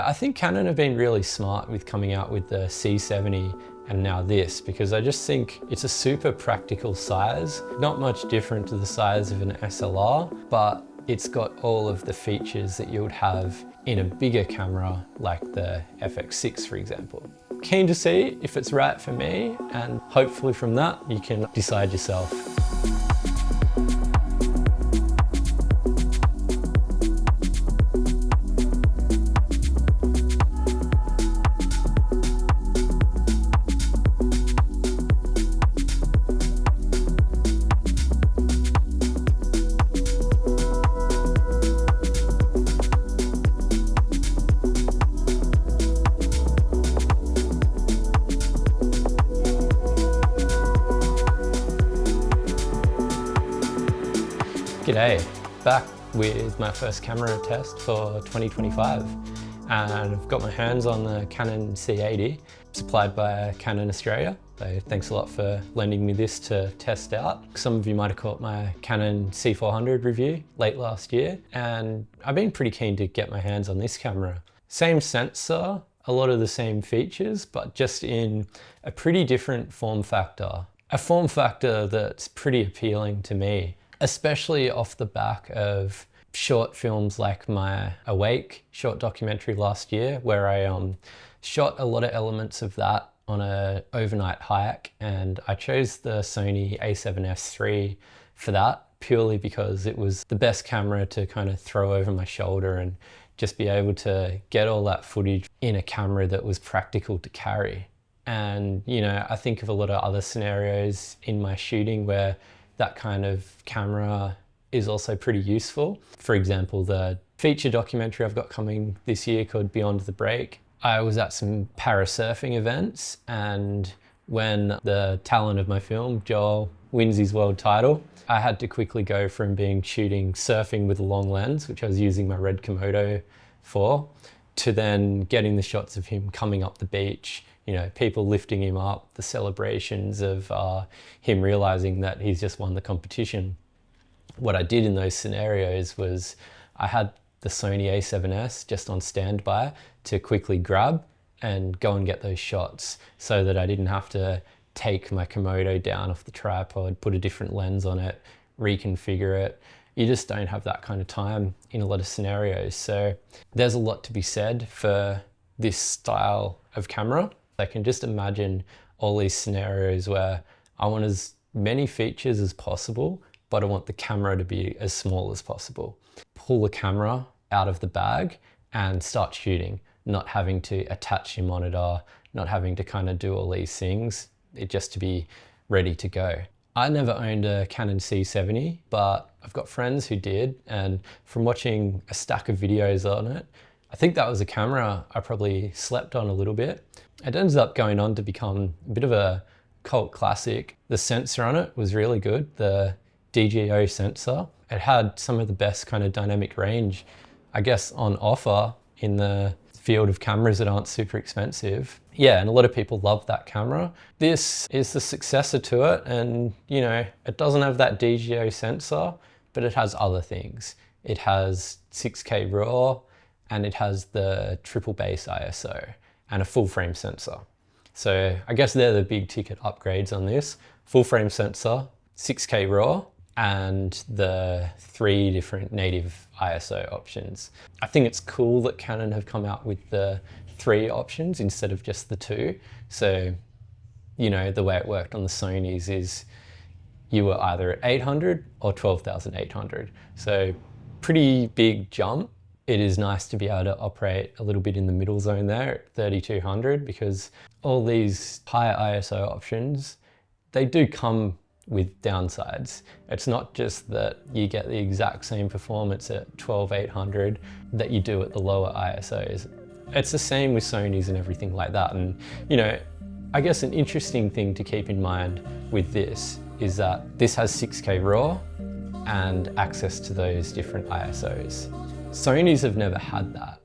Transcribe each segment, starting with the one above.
I think Canon have been really smart with coming out with the C70 and now this, because I just think it's a super practical size, not much different to the size of an SLR, but it's got all of the features that you would have in a bigger camera like the FX6, for example. Keen to see if it's right for me, and hopefully from that you can decide yourself. G'day, back with my first camera test for 2025, and I've got my hands on the Canon C80 supplied by Canon Australia. So thanks a lot for lending me this to test out. Some of you might have caught my Canon C400 review late last year, and I've been pretty keen to get my hands on this camera. Same sensor, a lot of the same features, but just in a pretty different form factor. A form factor that's pretty appealing to me, especially off the back of short films like my Awake short documentary last year, where I shot a lot of elements of that on an overnight hike, and I chose the Sony a7S III for that purely because it was the best camera to kind of throw over my shoulder and just be able to get all that footage in a camera that was practical to carry. And you know, I think of a lot of other scenarios in my shooting where that kind of camera is also pretty useful. For example, the feature documentary I've got coming this year called Beyond the Break. I was at some parasurfing events, and when the talent of my film, Joel, wins his world title, I had to quickly go from shooting surfing with a long lens, which I was using my red Komodo for, to then getting the shots of him coming up the beach, you know, people lifting him up, the celebrations of him realizing that he's just won the competition. What I did in those scenarios was I had the Sony a7S just on standby to quickly grab and go and get those shots, so that I didn't have to take my Komodo down off the tripod, put a different lens on it, reconfigure it. You just don't have that kind of time in a lot of scenarios. So there's a lot to be said for this style of camera. I can just imagine all these scenarios where I want as many features as possible, but I want the camera to be as small as possible. Pull the camera out of the bag and start shooting, not having to attach your monitor, not having to kind of do all these things, just to be ready to go. I never owned a Canon C70, but I've got friends who did, and from watching a stack of videos on it, I think that was a camera I probably slept on a little bit. It ends up going on to become a bit of a cult classic. The sensor on it was really good, the DGO sensor. It had some of the best kind of dynamic range, I guess, on offer in the field of cameras that aren't super expensive. Yeah, and a lot of people love that camera. This is the successor to it, and you know, it doesn't have that DGO sensor, but it has other things. It has 6K RAW, and it has the triple base ISO and a full frame sensor. So I guess they're the big ticket upgrades on this. Full frame sensor, 6K RAW, and the 3 different native ISO options. I think it's cool that Canon have come out with the 3 options instead of just the 2. So, you know, the way it worked on the Sonys is you were either at 800 or 12,800. So pretty big jump. It is nice to be able to operate a little bit in the middle zone there at 3200, because all these higher ISO options, they do come with downsides. It's not just that you get the exact same performance at 12,800 that you do at the lower ISOs. It's the same with Sonys and everything like that. And you know, I guess an interesting thing to keep in mind with this is that this has 6K RAW and access to those different ISOs. Sonys have never had that.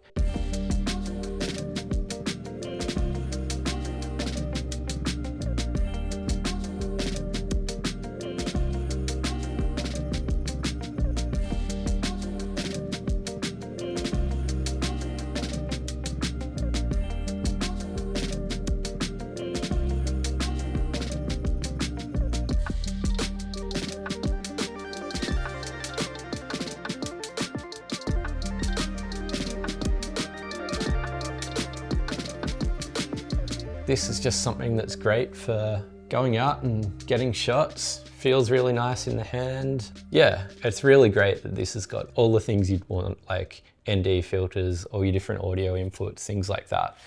This is just something that's great for going out and getting shots. Feels really nice in the hand. Yeah, it's really great that this has got all the things you'd want, like ND filters, all your different audio inputs, things like that.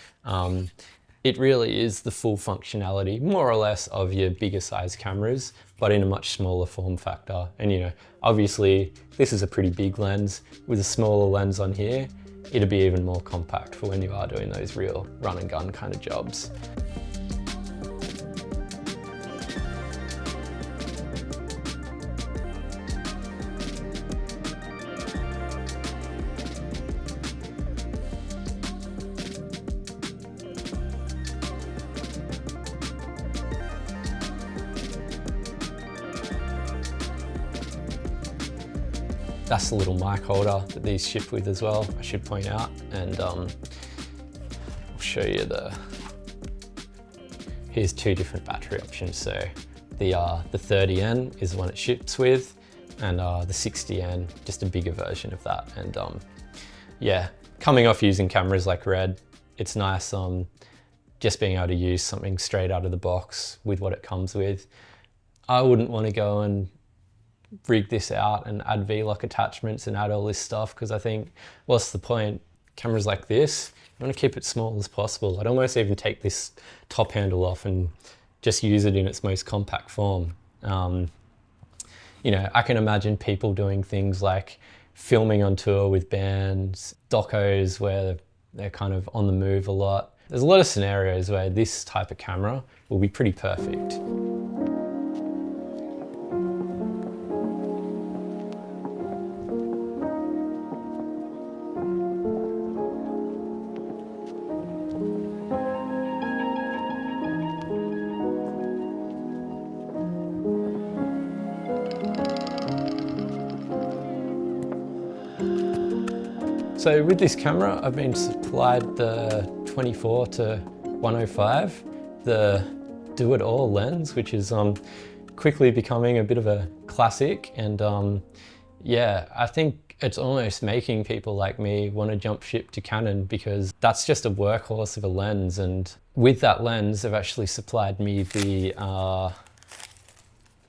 It really is the full functionality, more or less, of your bigger size cameras, but in a much smaller form factor. And you know, obviously this is a pretty big lens. With a smaller lens on here, it'll be even more compact for when you are doing those real run and gun kind of jobs. That's the little mic holder that these ship with as well, I should point out. And I'll show you here's two different battery options. So the 30N is the one it ships with, and the 60N, just a bigger version of that. And yeah, coming off using cameras like Red, it's nice just being able to use something straight out of the box with what it comes with. I wouldn't want to go and rig this out and add V-lock attachments and add all this stuff, because I think, what's the point? Cameras like this, you want to keep it small as possible. I'd almost even take this top handle off and just use it in its most compact form. You know, I can imagine people doing things like filming on tour with bands, docos where they're kind of on the move a lot. There's a lot of scenarios where this type of camera will be pretty perfect. So with this camera, I've been supplied the 24 to 105, the do-it-all lens, which is quickly becoming a bit of a classic. And yeah, I think it's almost making people like me want to jump ship to Canon, because that's just a workhorse of a lens. And with that lens, they've actually supplied me the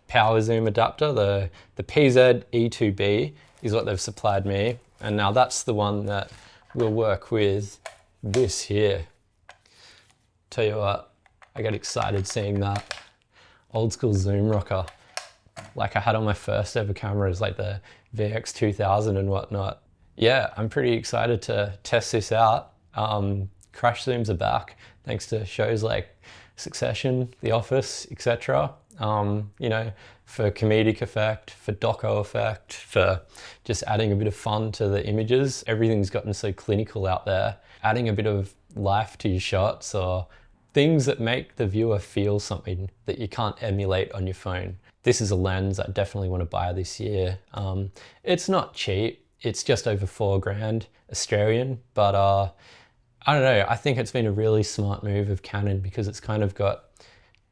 power zoom adapter, the PZ E2B is what they've supplied me. And now that's the one that will work with this here. Tell you what, I got excited seeing that old school zoom rocker like I had on my first ever cameras, like the VX2000 and whatnot. Yeah, I'm pretty excited to test this out. Crash zooms are back thanks to shows like Succession, The Office, etc. You know, for comedic effect, for doco effect, for just adding a bit of fun to the images. Everything's gotten so clinical out there. Adding a bit of life to your shots, or things that make the viewer feel something that you can't emulate on your phone. This is a lens I definitely want to buy this year. It's not cheap, it's just over $4,000 Australian, but I don't know, I think it's been a really smart move of Canon, because it's kind of got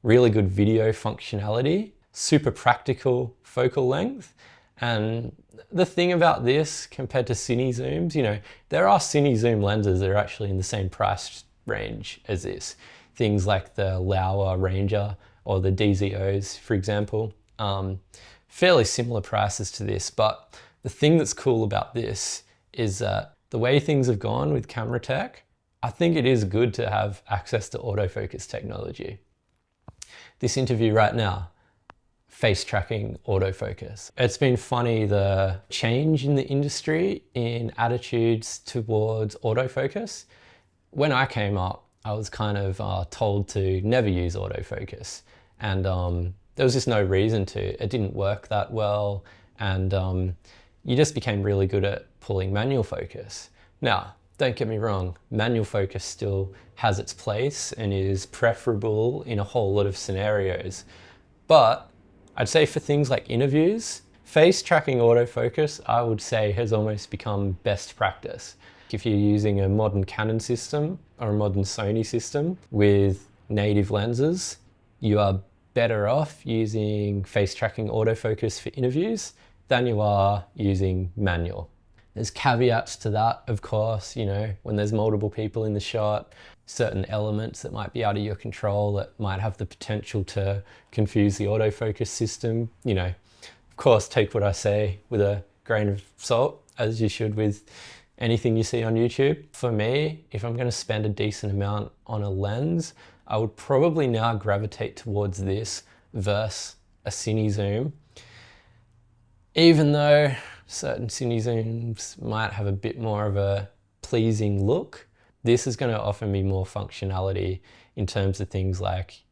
really good video functionality, super practical focal length. And the thing about this compared to cine zooms, you know, there are cine zoom lenses that are actually in the same price range as this. Things like the Laowa Ranger or the DZOs, for example, fairly similar prices to this. But the thing that's cool about this is that the way things have gone with camera tech, I think it is good to have access to autofocus technology. This interview right now, face tracking autofocus. It's been funny, the change in the industry in attitudes towards autofocus. When I came up, I was kind of told to never use autofocus. And there was just no reason to. It didn't work that well. And you just became really good at pulling manual focus. Now, don't get me wrong, manual focus still has its place and is preferable in a whole lot of scenarios. But I'd say for things like interviews, face tracking autofocus, I would say, has almost become best practice. If you're using a modern Canon system or a modern Sony system with native lenses, you are better off using face tracking autofocus for interviews than you are using manual. There's caveats to that, of course, you know, when there's multiple people in the shot, certain elements that might be out of your control that might have the potential to confuse the autofocus system. You know, of course, take what I say with a grain of salt, as you should with anything you see on YouTube. For me, if I'm going to spend a decent amount on a lens, I would probably now gravitate towards this versus a cine zoom. Even though certain cine zooms might have a bit more of a pleasing look, this is going to offer me more functionality in terms of things like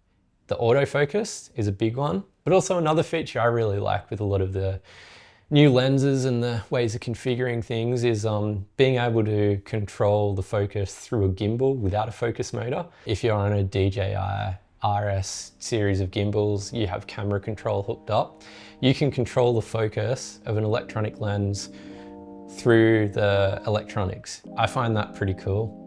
the autofocus is a big one, but also another feature I really like with a lot of the new lenses and the ways of configuring things is being able to control the focus through a gimbal without a focus motor. If you're on a DJI RS series of gimbals, you have camera control hooked up, you can control the focus of an electronic lens through the electronics. I find that pretty cool.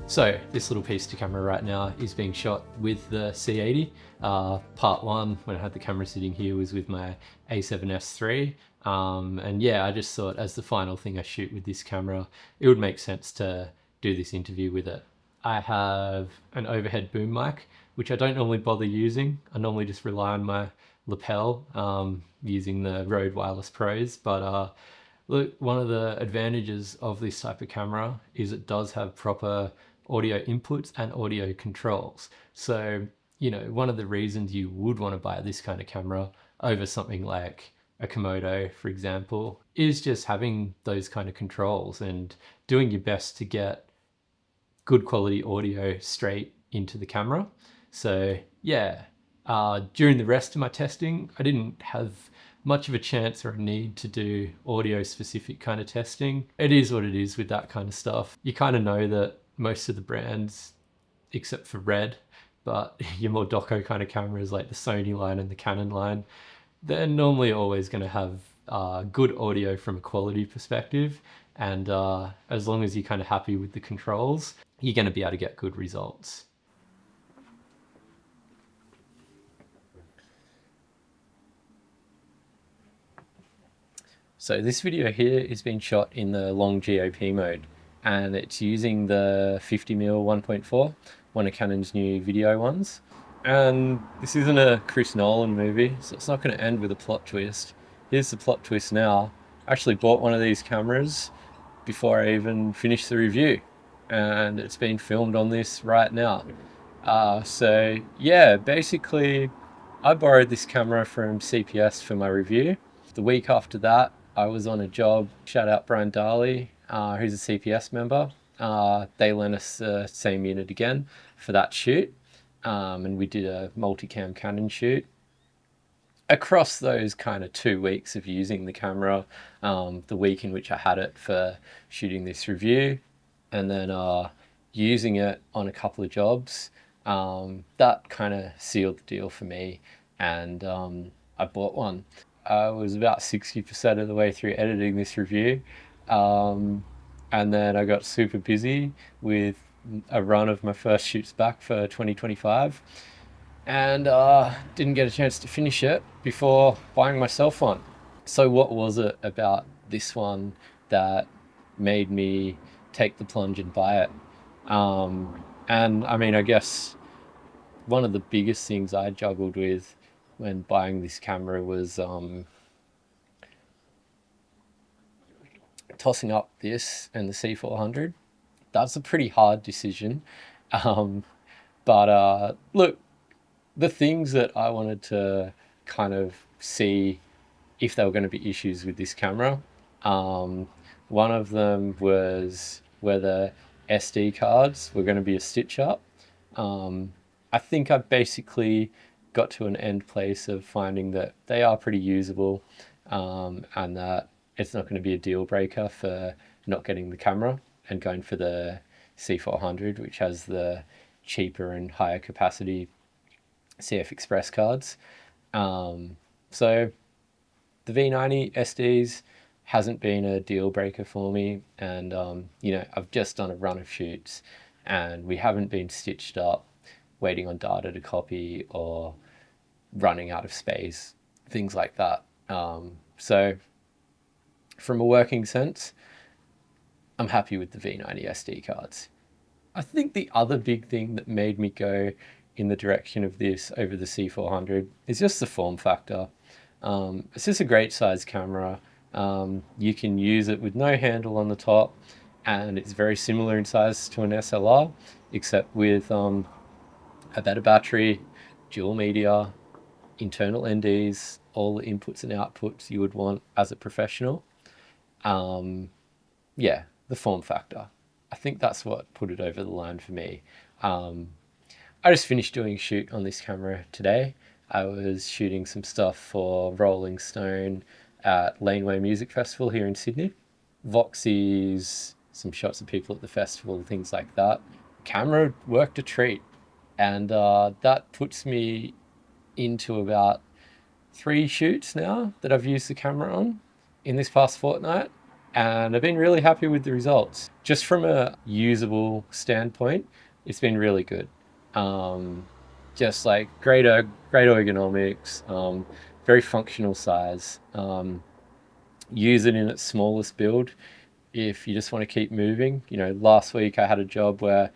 So this little piece to camera right now is being shot with the C80. Part one, when I had the camera sitting here, was with my A7S III. And yeah, I just thought as the final thing I shoot with this camera, it would make sense to do this interview with it. I have an overhead boom mic, which I don't normally bother using. I normally just rely on my lapel using the Rode Wireless Pros. But look, one of the advantages of this type of camera is it does have proper audio inputs and audio controls. So, you know, one of the reasons you would want to buy this kind of camera over something like a Komodo, for example, is just having those kind of controls and doing your best to get good quality audio straight into the camera. So yeah, during the rest of my testing, I didn't have much of a chance or a need to do audio specific kind of testing. It is what it is with that kind of stuff. You kind of know that most of the brands, except for Red, but your more doco kind of cameras like the Sony line and the Canon line, they're normally always going to have good audio from a quality perspective. And as long as you're kind of happy with the controls, you're going to be able to get good results. So this video here is being shot in the long GOP mode, and it's using the 50mm 1.4, one of Canon's new video ones. And this isn't a Chris Nolan movie, so it's not going to end with a plot twist. Here's the plot twist now. I actually bought one of these cameras before I even finished the review, and it's being filmed on this right now. So yeah, basically I borrowed this camera from CPS for my review. The week after that, I was on a job, shout out Brian Darley, who's a CPS member. They lent us the same unit again for that shoot. And we did a multicam Canon shoot. Across those kind of 2 weeks of using the camera, the week in which I had it for shooting this review, and then using it on a couple of jobs, that kind of sealed the deal for me, and I bought one. I was about 60% of the way through editing this review, and then I got super busy with a run of my first shoots back for 2025, and didn't get a chance to finish it before buying myself one. So what was it about this one that made me take the plunge and buy it? And I mean, I guess one of the biggest things I juggled with when buying this camera was tossing up this and the C400. That's a pretty hard decision. But look, the things that I wanted to kind of see if there were going to be issues with this camera, one of them was whether SD cards were going to be a stitch up. I think I basically got to an end place of finding that they are pretty usable, and that it's not going to be a deal breaker for not getting the camera and going for the C400, which has the cheaper and higher capacity CF Express cards. So the V90 SDs hasn't been a deal breaker for me, and I've just done a run of shoots and we haven't been stitched up waiting on data to copy or running out of space, things like that. So from a working sense, I'm happy with the V90 SD cards. I think the other big thing that made me go in the direction of this over the C400 is just the form factor. It's just a great size camera. You can use it with no handle on the top, and it's very similar in size to an SLR, except with a better battery, dual media, internal NDs, all the inputs and outputs you would want as a professional. Yeah, the form factor. I think that's what put it over the line for me. I just finished doing a shoot on this camera today. I was shooting some stuff for Rolling Stone at Laneway Music Festival here in Sydney. Voxies, some shots of people at the festival, things like that. Camera worked a treat. And that puts me into about 3 shoots now that I've used the camera on in this past fortnight. And I've been really happy with the results. Just from a usable standpoint, it's been really good. Just like great ergonomics, very functional size. Use it in its smallest build if you just want to keep moving. Last week I had a job where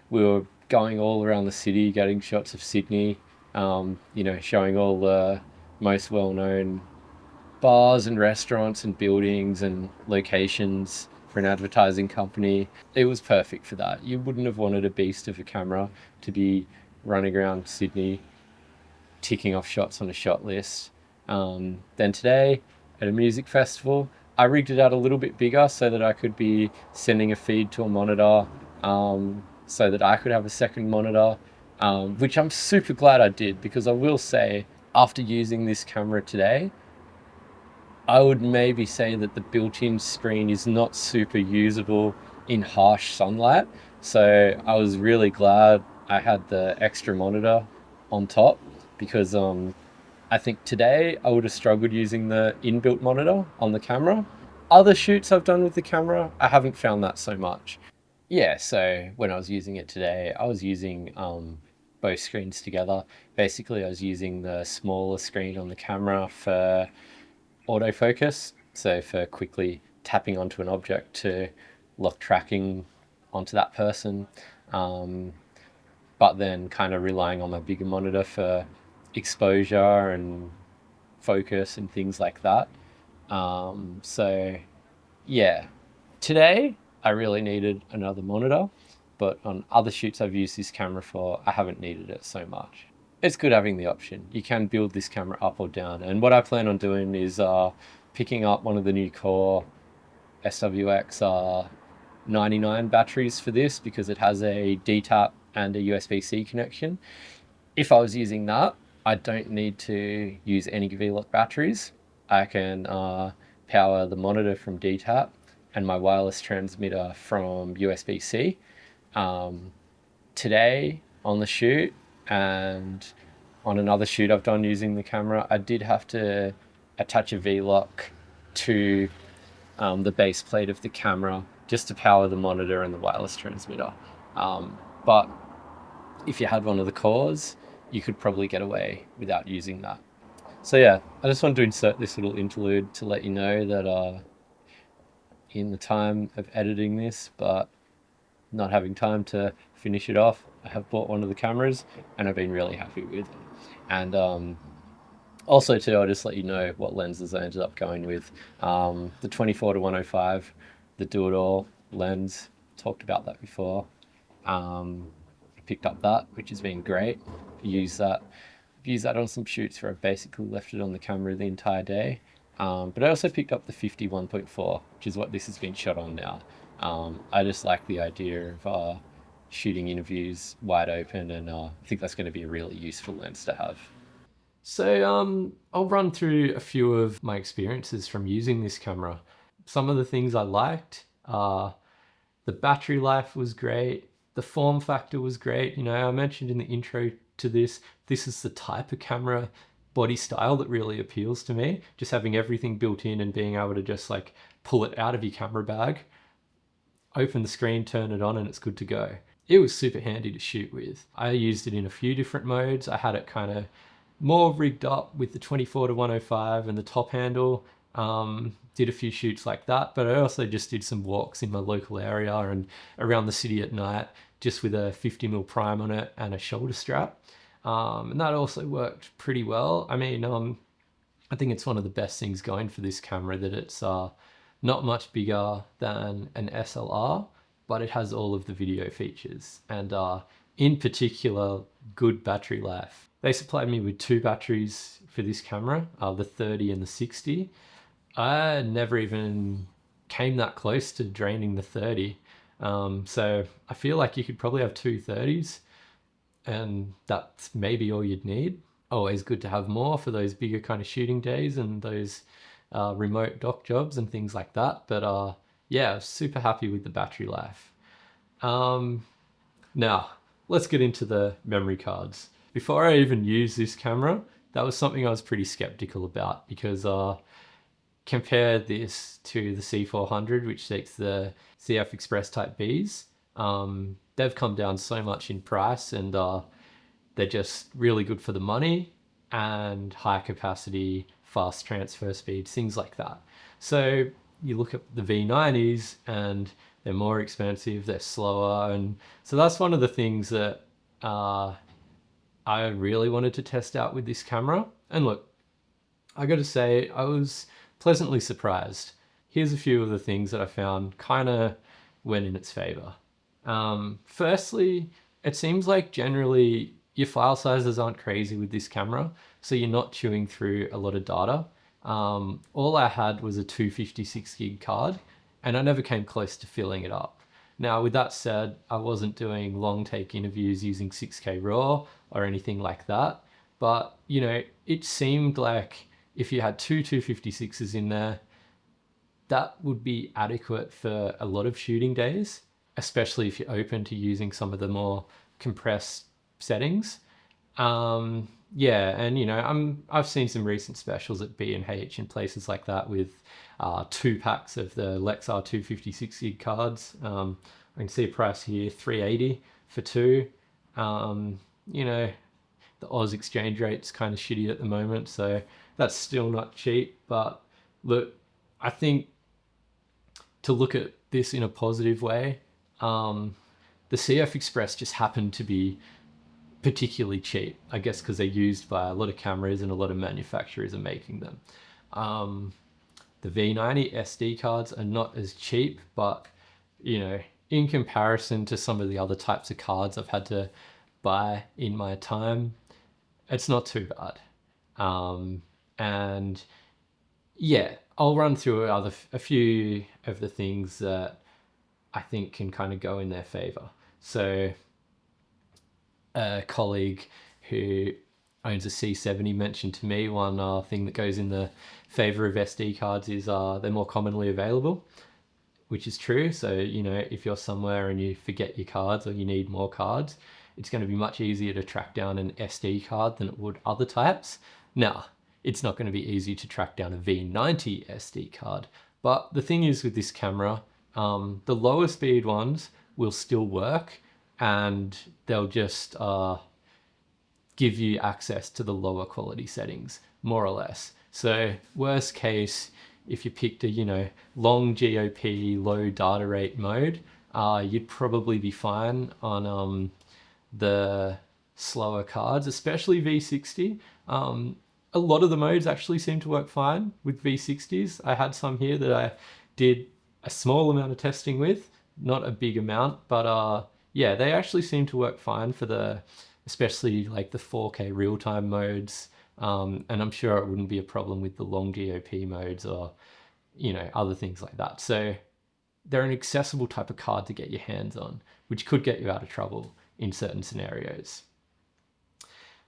we were going all around the city, getting shots of Sydney, showing all the most well-known bars and restaurants and buildings and locations for an advertising company. It was perfect for that. You wouldn't have wanted a beast of a camera to be running around Sydney, ticking off shots on a shot list. Then today at a music festival, I rigged it out a little bit bigger so that I could be sending a feed to a monitor, so that I could have a second monitor, which I'm super glad I did, because I will say, after using this camera today, I would maybe say that the built-in screen is not super usable in harsh sunlight. So I was really glad I had the extra monitor on top, because I think today I would have struggled using the inbuilt monitor on the camera. Other shoots I've done with the camera, I haven't found that so much. Yeah, so when I was using it today, I was using both screens together. Basically, I was using the smaller screen on the camera for autofocus, so for quickly tapping onto an object to lock tracking onto that person, but then kind of relying on my bigger monitor for exposure and focus and things like that. So yeah, today I really needed another monitor, but on other shoots I've used this camera for, I haven't needed it so much. It's good having the option. You can build this camera up or down. And what I plan on doing is picking up one of the new Core SWX 99 batteries for this, because it has a DTAP and a USB-C connection. If I was using that, I don't need to use any V-Lock batteries. I can power the monitor from DTAP and my wireless transmitter from USB-C. Today on the shoot and on another shoot I've done using the camera, I did have to attach a V-Lock to the base plate of the camera just to power the monitor and the wireless transmitter. But if you had one of the cores, you could probably get away without using that. So yeah, I just wanted to insert this little interlude to let you know that in the time of editing this, but not having time to finish it off, I have bought one of the cameras and I've been really happy with it. And also too, I'll just let you know what lenses I ended up going with. The 24-105, the do-it-all lens, talked about that before. I picked up that, which has been great. Use that on some shoots where I've basically left it on the camera the entire day. But I also picked up the 50-1.4, which is what this has been shot on now. I just like the idea of shooting interviews wide open, and I think that's going to be a really useful lens to have. So I'll run through a few of my experiences from using this camera. Some of the things I liked are the battery life was great, the form factor was great. You know, I mentioned in the intro to this is the type of camera body style that really appeals to me. Just having everything built in and being able to just like pull it out of your camera bag, open the screen, turn it on, and it's good to go. It was super handy to shoot with. I used it in a few different modes. I had it kind of more rigged up with the 24-105 and the top handle. Did a few shoots like that, but I also just did some walks in my local area and around the city at night, just with a 50mm prime on it and a shoulder strap. And that also worked pretty well. I mean, I think it's one of the best things going for this camera, that it's not much bigger than an SLR, but it has all of the video features, and in particular, good battery life. They supplied me with 2 batteries for this camera, the 30 and the 60. I never even came that close to draining the 30. So I feel like you could probably have 2 30s, and that's maybe all you'd need. Always good to have more for those bigger kind of shooting days and those remote dock jobs and things like that. But yeah, super happy with the battery life. Now, let's get into the memory cards. Before I even used this camera, that was something I was pretty skeptical about, because compare this to the C400, which takes the CF Express Type Bs. They've come down so much in price, and they're just really good for the money and high capacity, fast transfer speeds, things like that. So you look at the V90s and they're more expensive, they're slower. And so that's one of the things that I really wanted to test out with this camera. And look, I got to say, I was pleasantly surprised. Here's a few of the things that I found kind of went in its favor. Firstly, it seems like generally your file sizes aren't crazy with this camera, so you're not chewing through a lot of data. All I had was a 256 gig card, and I never came close to filling it up. Now, with that said, I wasn't doing long take interviews using 6K RAW or anything like that, but you know, it seemed like if you had 2 256s in there, that would be adequate for a lot of shooting days, especially if you're open to using some of the more compressed settings. Yeah, and you know, I've seen some recent specials at B&H and places like that with 2 packs of the Lexar 256 gig cards. I can see a price here, $380 for 2. You know, the Oz exchange rate's kind of shitty at the moment, so that's still not cheap. But look, I think to look at this in a positive way, the CF Express just happened to be particularly cheap, I guess because they're used by a lot of cameras and a lot of manufacturers are making them. The V90 SD cards are not as cheap, but you know, in comparison to some of the other types of cards I've had to buy in my time, it's not too bad. And yeah, I'll run through a few of the things that I think can kind of go in their favor. So a colleague who owns a C70 mentioned to me one thing that goes in the favor of SD cards is they're more commonly available, which is true. So, you know, if you're somewhere and you forget your cards or you need more cards, it's going to be much easier to track down an SD card than it would other types. Now, it's not going to be easy to track down a V90 SD card, but the thing is with this camera, the lower speed ones will still work, and they'll just give you access to the lower quality settings, more or less. So worst case, if you picked a, you know, long GOP, low data rate mode, you'd probably be fine on the slower cards, especially V60. A lot of the modes actually seem to work fine with V60s. I had some here that I did a small amount of testing with, not a big amount, but yeah, they actually seem to work fine for the, especially like the 4K real-time modes. And I'm sure it wouldn't be a problem with the long GOP modes or, you know, other things like that. So they're an accessible type of card to get your hands on, which could get you out of trouble in certain scenarios.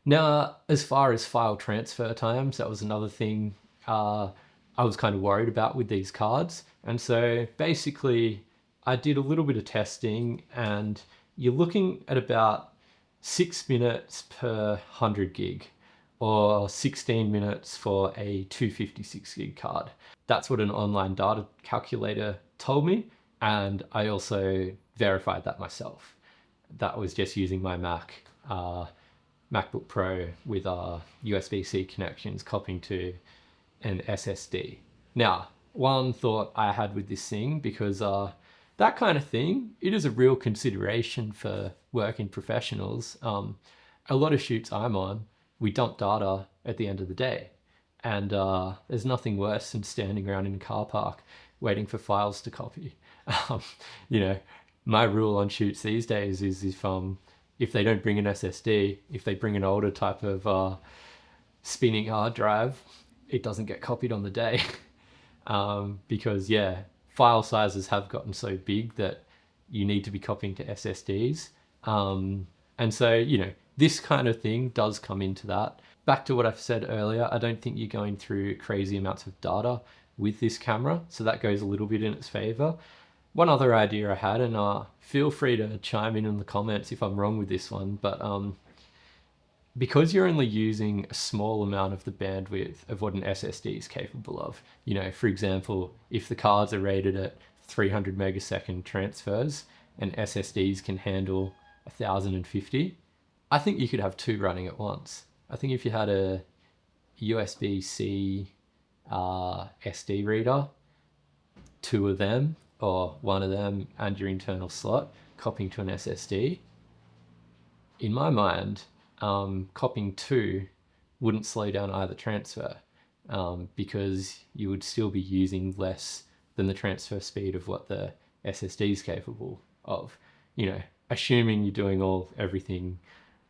Now, as far as file transfer times, that was another thing I was kind of worried about with these cards. And so basically I did a little bit of testing, and you're looking at about 6 minutes per 100 gig or 16 minutes for a 256 gig card. That's what an online data calculator told me. And I also verified that myself. That was just using my MacBook Pro with USB-C connections copying to an SSD. Now, one thought I had with this thing, because that kind of thing, it is a real consideration for working professionals. A lot of shoots I'm on, we dump data at the end of the day. And there's nothing worse than standing around in a car park waiting for files to copy. You know, my rule on shoots these days is if they don't bring an SSD, if they bring an older type of spinning hard drive, it doesn't get copied on the day. Because yeah, file sizes have gotten so big that you need to be copying to SSDs. And so, you know, this kind of thing does come into that. Back to what I've said earlier, I don't think you're going through crazy amounts of data with this camera, so that goes a little bit in its favor. One other idea I had, and feel free to chime in the comments if I'm wrong with this one, but because you're only using a small amount of the bandwidth of what an SSD is capable of, you know, for example, if the cards are rated at 300 megasecond transfers and SSDs can handle 1050, I think you could have two running at once. I think if you had a USB-C SD reader, two of them, or one of them and your internal slot, copying to an SSD, in my mind, copying two wouldn't slow down either transfer, because you would still be using less than the transfer speed of what the SSD is capable of. You know, assuming you're doing everything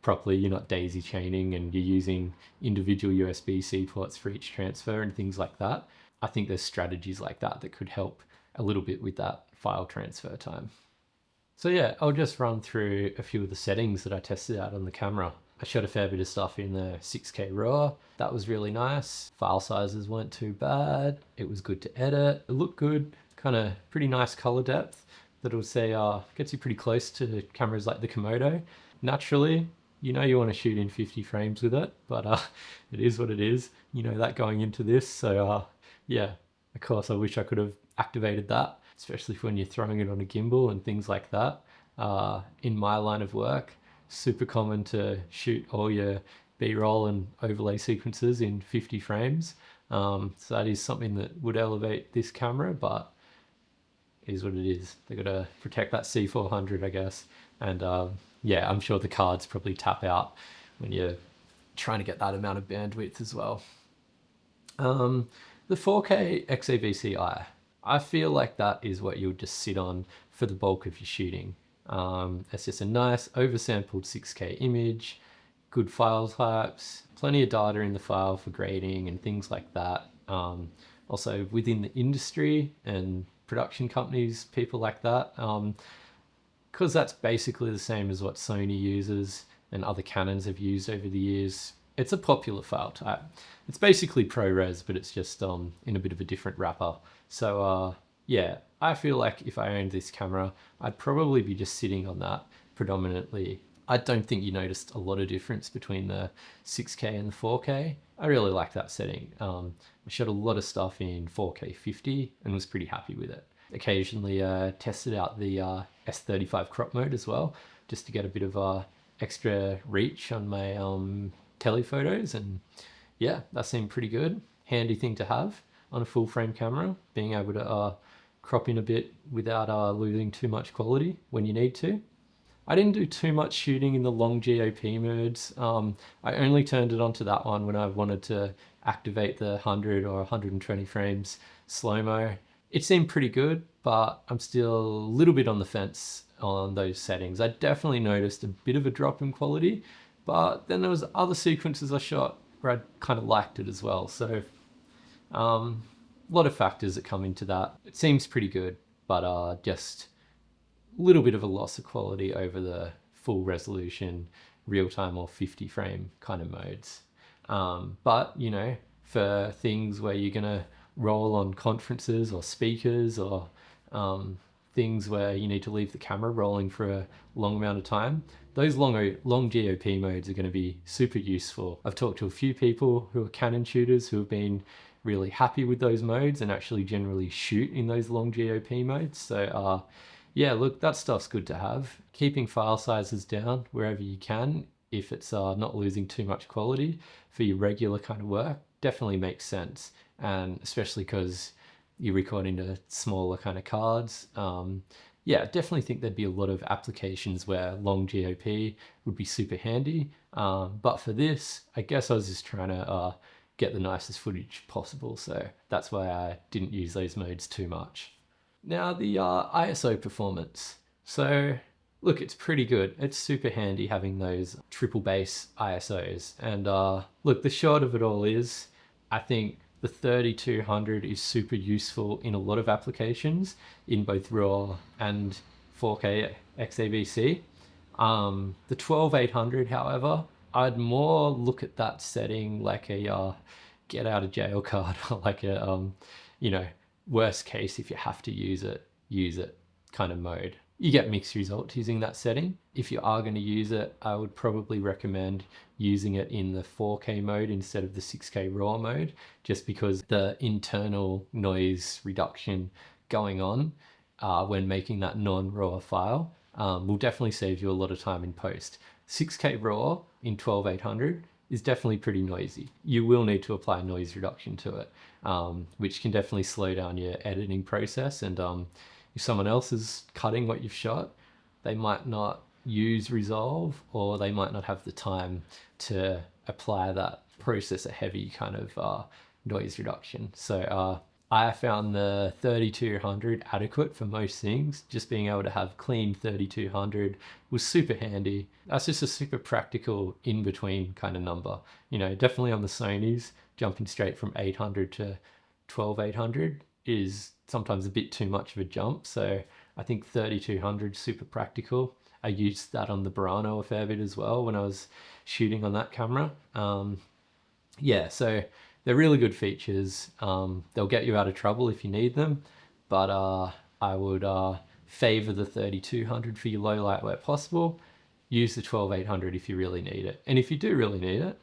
properly, you're not daisy chaining and you're using individual USB-C ports for each transfer and things like that. I think there's strategies like that that could help a little bit with that file transfer time. So yeah, I'll just run through a few of the settings that I tested out on the camera. I shot a fair bit of stuff in the 6K RAW. That was really nice. File sizes weren't too bad. It was good to edit. It looked good. Kind of pretty nice color depth that will say gets you pretty close to cameras like the Komodo. Naturally, you know you want to shoot in 50 frames with it, but it is what it is. You know that going into this. So yeah, of course I wish I could have activated that, especially when you're throwing it on a gimbal and things like that. In my line of work, super common to shoot all your B-roll and overlay sequences in 50 frames. So that is something that would elevate this camera, but it is what it is. They got to protect that C400, I guess. And yeah, I'm sure the cards probably tap out when you're trying to get that amount of bandwidth as well. The 4K XAVCI, I feel like that is what you'll just sit on for the bulk of your shooting. It's just a nice oversampled 6K image, good file types, plenty of data in the file for grading and things like that. Also within the industry and production companies, people like that, because that's basically the same as what Sony uses and other Canons have used over the years. It's a popular file type. It's basically ProRes, but it's just in a bit of a different wrapper. So yeah, I feel like if I owned this camera, I'd probably be just sitting on that predominantly. I don't think you noticed a lot of difference between the 6K and the 4K. I really like that setting. I shot a lot of stuff in 4K 50 and was pretty happy with it. Occasionally tested out the S35 crop mode as well, just to get a bit of extra reach on my telephotos, and yeah, that seemed pretty good. Handy thing to have on a full frame camera, being able to crop in a bit without losing too much quality when you need to. I didn't do too much shooting in the long GOP modes. I only turned it onto that one when I wanted to activate the 100 or 120 frames slow-mo. It seemed pretty good, but I'm still a little bit on the fence on those settings. I definitely noticed a bit of a drop in quality, but then there was other sequences I shot where I kind of liked it as well. So a lot of factors that come into that. It seems pretty good, but just a little bit of a loss of quality over the full resolution real-time or 50 frame kind of modes. But, you know, for things where you're gonna roll on conferences or speakers or things where you need to leave the camera rolling for a long amount of time, those long GOP modes are going to be super useful. I've talked to a few people who are Canon shooters who have been really happy with those modes and actually generally shoot in those long GOP modes. So yeah, look, that stuff's good to have. Keeping file sizes down wherever you can, if it's not losing too much quality for your regular kind of work, definitely makes sense. And especially because you're recording to smaller kind of cards. Yeah, I definitely think there'd be a lot of applications where long GOP would be super handy. But for this, I guess I was just trying to get the nicest footage possible. So that's why I didn't use those modes too much. Now the ISO performance. So look, it's pretty good. It's super handy having those triple base ISOs. And look, the short of it all is, I think the 3200 is super useful in a lot of applications in both RAW and 4K XAVC. The 12800, however, I'd more look at that setting like a get out of jail card, like a, you know, worst case, if you have to use it kind of mode. You get mixed results using that setting. If you are going to use it, I would probably recommend using it in the 4K mode instead of the 6K RAW mode, just because the internal noise reduction going on when making that non-RAW file will definitely save you a lot of time in post. 6K RAW in 12800 is definitely pretty noisy. You will need to apply noise reduction to it, which can definitely slow down your editing process. And if someone else is cutting what you've shot, they might not use Resolve, or they might not have the time to apply that processor heavy kind of noise reduction. So I found the 3200 adequate for most things. Just being able to have clean 3200 was super handy. That's just a super practical in-between kind of number. You know, definitely on the Sonys, jumping straight from 800 to 12800 is sometimes a bit too much of a jump. So I think 3200 super practical. I used that on the Burano a fair bit as well when I was shooting on that camera. Yeah, so they're really good features. They'll get you out of trouble if you need them, but I would favor the 3200 for your low light where possible. Use the 12800 if you really need it. And if you do really need it,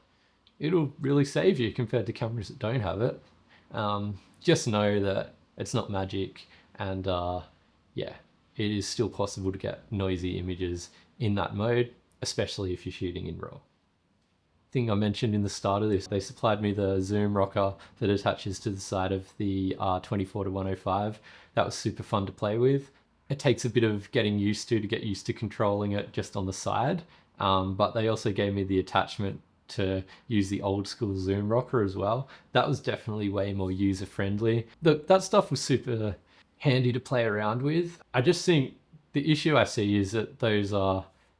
it'll really save you compared to cameras that don't have it. Just know that it's not magic, and yeah, it is still possible to get noisy images in that mode, especially if you're shooting in RAW. Thing I mentioned in the start of this, they supplied me the zoom rocker that attaches to the side of the 24-105. That was super fun to play with. It takes a bit of getting used to get used to controlling it just on the side, but they also gave me the attachment to use the old school zoom rocker as well. That was definitely way more user friendly. That stuff was super handy to play around with. I just think the issue I see is that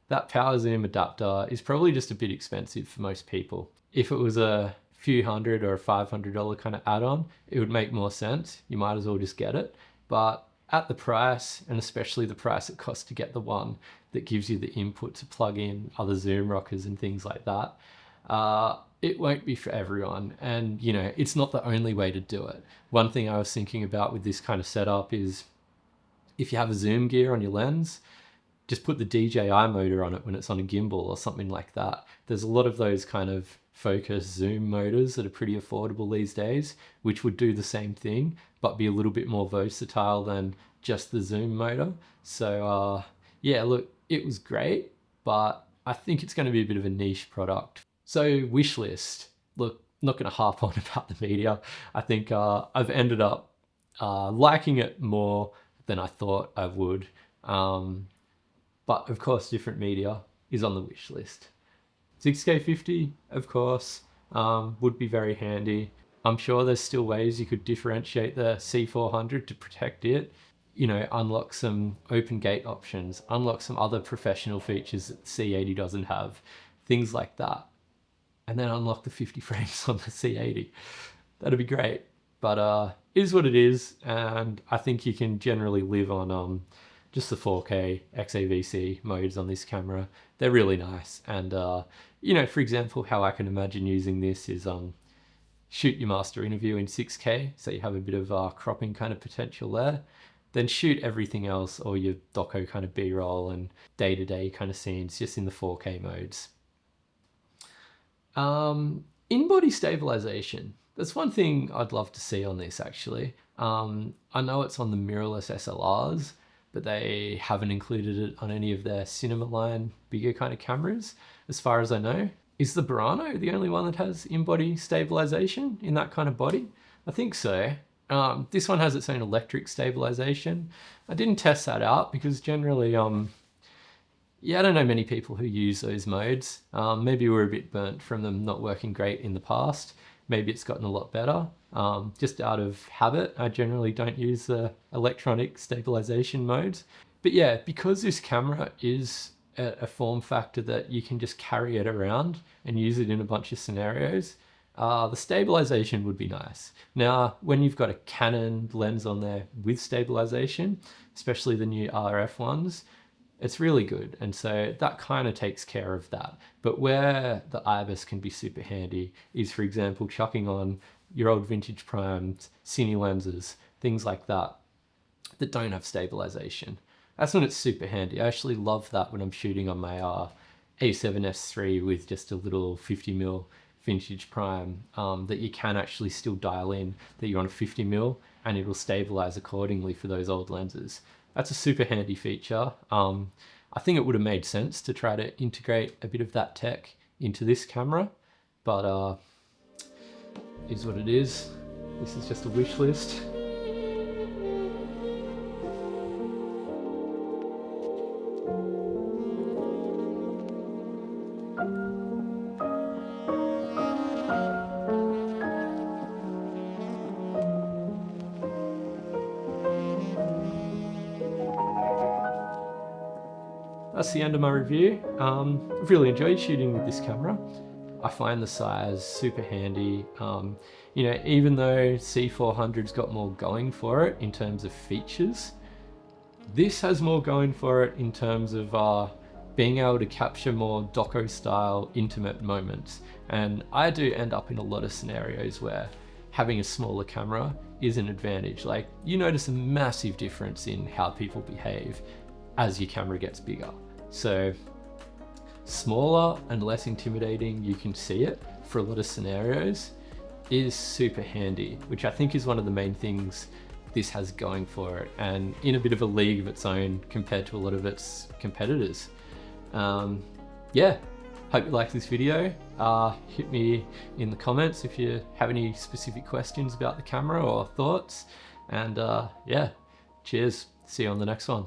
that power zoom adapter is probably just a bit expensive for most people. If it was a few $100 or a $500 kind of add-on, it would make more sense. You might as well just get it. But at the price, and especially the price it costs to get the one that gives you the input to plug in other zoom rockers and things like that, it won't be for everyone. And you know, it's not the only way to do it. One thing I was thinking about with this kind of setup is, if you have a zoom gear on your lens, just put the DJI motor on it when it's on a gimbal or something like that. There's a lot of those kind of focus zoom motors that are pretty affordable these days, which would do the same thing, but be a little bit more versatile than just the zoom motor. So yeah, look, it was great, but I think it's going to be a bit of a niche product. So Wishlist, look, not going to harp on about the media. I think I've ended up liking it more than I thought I would. But of course, different media is on the wish list. 6K50, of course, would be very handy. I'm sure there's still ways you could differentiate the C400 to protect it. You know, unlock some open gate options, unlock some other professional features that the C80 doesn't have, things like that. And then unlock the 50 frames on the C80. That'd be great. But it is what it is, and I think you can generally live on just the 4K XAVC modes on this camera they're really nice. And you know, for example, how I can imagine using this is shoot your master interview in 6K, so you have a bit of cropping kind of potential there. Then shoot everything else, or your doco kind of B-roll and day-to-day kind of scenes, just in the 4K modes. In-body stabilization. That's one thing I'd love to see on this, actually. I know it's on the mirrorless SLRs, but they haven't included it on any of their cinema line bigger kind of cameras, as far as I know. Is the Burano the only one that has in-body stabilization in that kind of body? I think so. This one has its own electric stabilization. I didn't test that out because generally, yeah, I don't know many people who use those modes. Maybe we're a bit burnt from them not working great in the past. Maybe it's gotten a lot better. Just out of habit, I generally don't use the electronic stabilization modes. But yeah, because this camera is a form factor that you can just carry it around and use it in a bunch of scenarios, the stabilization would be nice. Now, when you've got a Canon lens on there with stabilization, especially the new RF ones, it's really good. And so that kind of takes care of that. But where the IBIS can be super handy is, for example, chucking on your old vintage primed cine lenses, things like that, that don't have stabilization. That's when it's super handy. I actually love that when I'm shooting on my A7S III with just a little 50mm vintage prime, that you can actually still dial in that you're on a 50mm and it'll stabilize accordingly for those old lenses. That's a super handy feature. I think it would have made sense to try to integrate a bit of that tech into this camera, but is what it is. This is just a wish list. That's the end of my review. I've really enjoyed shooting with this camera. I find the size super handy. You know, even though C400's got more going for it in terms of features, this has more going for it in terms of being able to capture more doco style intimate moments. And I do end up in a lot of scenarios where having a smaller camera is an advantage. Like, you notice a massive difference in how people behave as your camera gets bigger. So smaller and less intimidating, you can see it for a lot of scenarios, is super handy, which I think is one of the main things this has going for it, and in a bit of a league of its own compared to a lot of its competitors. Yeah, hope you like this video. Hit me in the comments if you have any specific questions about the camera or thoughts, and yeah, cheers, see you on the next one.